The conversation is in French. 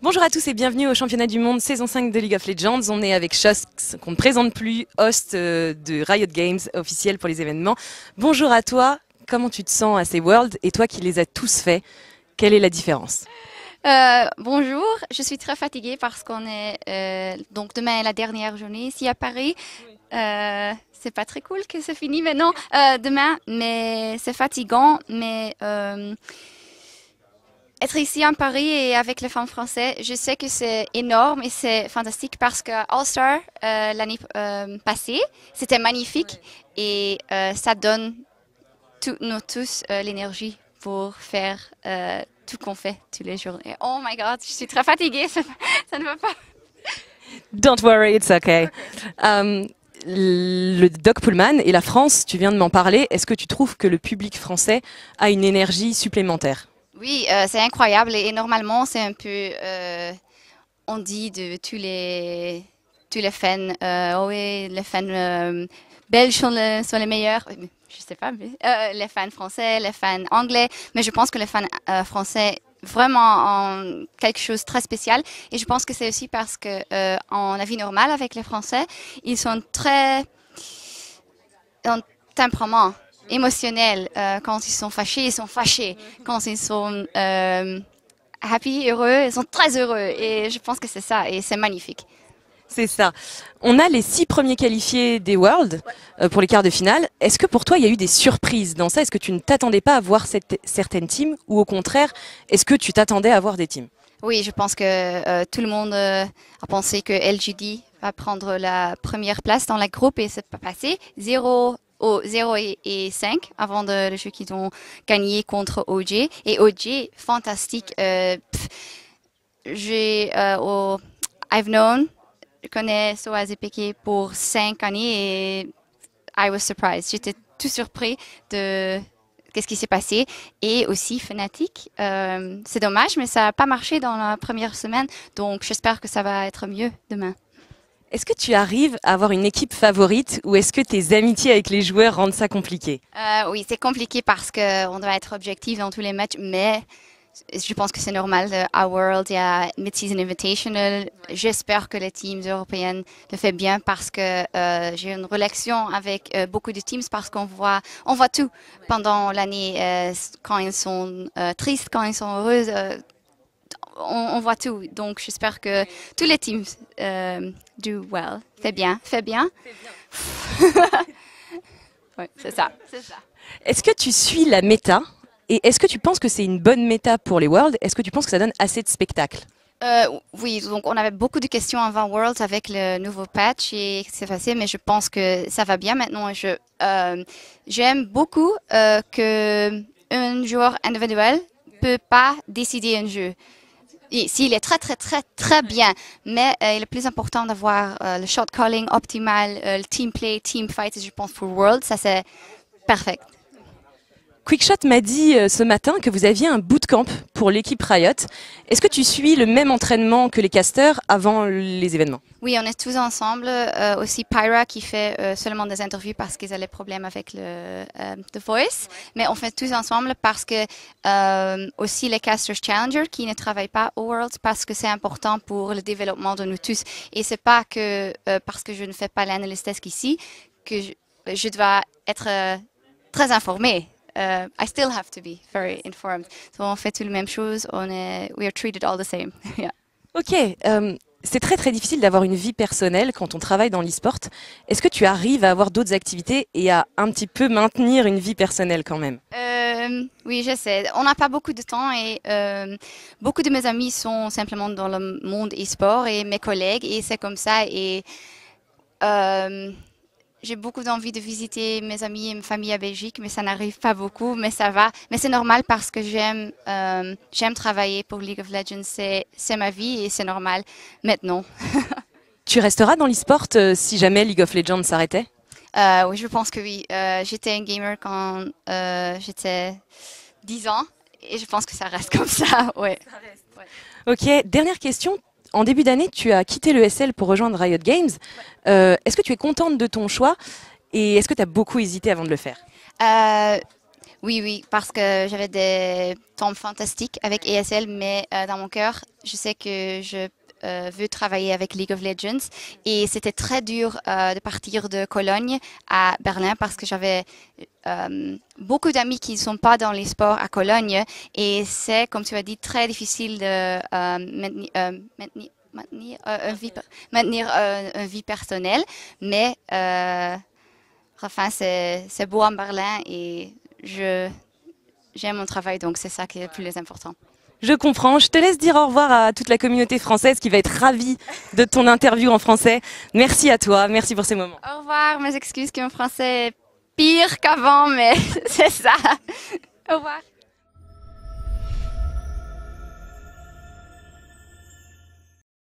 Bonjour à tous et bienvenue au championnat du monde saison 5 de League of Legends. On est avec Shox, qu'on ne présente plus, host de Riot Games, officiel pour les événements. Bonjour à toi, comment tu te sens à ces Worlds et toi qui les as tous faits, quelle est la différence? Bonjour, je suis très fatiguée parce qu'on est donc demain est la dernière journée ici à Paris. C'est pas très cool que c'est fini maintenant demain, mais c'est fatigant. Mais être ici à Paris et avec les femmes françaises, je sais que c'est énorme et c'est fantastique parce que All Star l'année passée, c'était magnifique et ça donne nous tous l'énergie pour faire tout qu'on fait tous les jours. Et oh my God, je suis très fatiguée, ça ne va pas. Don't worry, it's okay. Le Doc Pullman et la France, tu viens de m'en parler, est-ce que tu trouves que le public français a une énergie supplémentaire? Oui, c'est incroyable et normalement c'est un peu, on dit de tous les fans, oh oui, les fans belges sont les meilleurs. Je sais pas, mais les fans français, les fans anglais, mais je pense que les fans français vraiment ont quelque chose de très spécial et je pense que c'est aussi parce que en la vie normale avec les Français, ils sont très en tempérament émotionnel. Quand ils sont fâchés, ils sont fâchés. Quand ils sont happy, heureux, ils sont très heureux. Et je pense que c'est ça, et c'est magnifique. C'est ça. On a les 6 premiers qualifiés des Worlds pour les quarts de finale. Est-ce que pour toi, il y a eu des surprises dans ça? Est-ce que tu ne t'attendais pas à voir certaines teams ou au contraire, est-ce que tu t'attendais à voir des teams? Oui, je pense que tout le monde a pensé que LGD va prendre la première place dans la groupe et c'est pas passé. 0 et 5 avant le jeu qu'ils ont gagné contre OG. Et OG, fantastique. I've known, je connais SoazPK pour 5 années et I was surprised. J'étais tout surpris de qu'est-ce qui s'est passé. Et aussi Fnatic. C'est dommage, mais ça n'a pas marché dans la première semaine. Donc j'espère que ça va être mieux demain. Est-ce que tu arrives à avoir une équipe favorite ou est-ce que tes amitiés avec les joueurs rendent ça compliqué? Oui, c'est compliqué parce qu'on doit être objectif dans tous les matchs, mais je pense que c'est normal. À World, il y a Mid-Season Invitational. J'espère que les teams européennes le font bien parce que j'ai une relation avec beaucoup de teams parce on voit tout pendant l'année, quand ils sont tristes, quand ils sont heureux. On voit tout. Donc, j'espère que tous les teams do well. Fait bien. Fait bien. Oui, c'est ça. C'est ça. Est-ce que tu suis la méta et est-ce que tu penses que c'est une bonne méta pour les Worlds? Est-ce que tu penses que ça donne assez de spectacles? Oui, donc on avait beaucoup de questions avant Worlds avec le nouveau patch et c'est facile, mais je pense que ça va bien maintenant. J'aime beaucoup que un joueur individuel peut pas décider un jeu. S'il est très bien, mais il est plus important d'avoir le shot calling optimal, le team play, team fight, je pense pour World, ça c'est parfait. Quickshot m'a dit ce matin que vous aviez un bootcamp pour l'équipe Riot. Est-ce que tu suis le même entraînement que les casters avant les événements? Oui, on est tous ensemble. Aussi Pyra qui fait seulement des interviews parce qu'ils avaient des problèmes avec le The Voice. Mais on fait tous ensemble parce que aussi les casters Challenger qui ne travaillent pas au Worlds parce que c'est important pour le développement de nous tous. Et c'est pas que parce que je ne fais pas l'analyse desk ici que je dois être très informée. I still have to be very informed. So on fait tout la même chose. We are treated all the same. Yeah. Ok, c'est très difficile d'avoir une vie personnelle quand on travaille dans l'e-sport. Est-ce que tu arrives à avoir d'autres activités et à un petit peu maintenir une vie personnelle quand même? Oui, j'essaie. On n'a pas beaucoup de temps et beaucoup de mes amis sont simplement dans le monde e-sport et mes collègues et c'est comme ça et j'ai beaucoup d'envie de visiter mes amis et ma famille à Belgique, mais ça n'arrive pas beaucoup, mais ça va. Mais c'est normal parce que j'aime travailler pour League of Legends. C'est ma vie et c'est normal maintenant. Tu resteras dans l'e-sport si jamais League of Legends s'arrêtait? Oui, je pense que oui. J'étais un gamer quand j'étais 10 ans et je pense que ça reste comme ça. Ouais. Ça reste. Ouais. Ok, dernière question. En début d'année, tu as quitté le SL pour rejoindre Riot Games. Est-ce que tu es contente de ton choix et est-ce que tu as beaucoup hésité avant de le faire? Oui, oui, parce que j'avais des temps fantastiques avec ESL, mais dans mon cœur, je sais que je veux travailler avec League of Legends. Et c'était très dur de partir de Cologne à Berlin parce que j'avais beaucoup d'amis qui ne sont pas dans les sports à Cologne. Et c'est, comme tu as dit, très difficile de maintenir une vie personnelle. Mais enfin, c'est beau en Berlin et j'aime mon travail, donc c'est ça qui est le plus important. Je comprends. Je te laisse dire au revoir à toute la communauté française qui va être ravie de ton interview en français. Merci à toi. Merci pour ces moments. Au revoir. Mes excuses que mon français est pire qu'avant, mais c'est ça. Au revoir.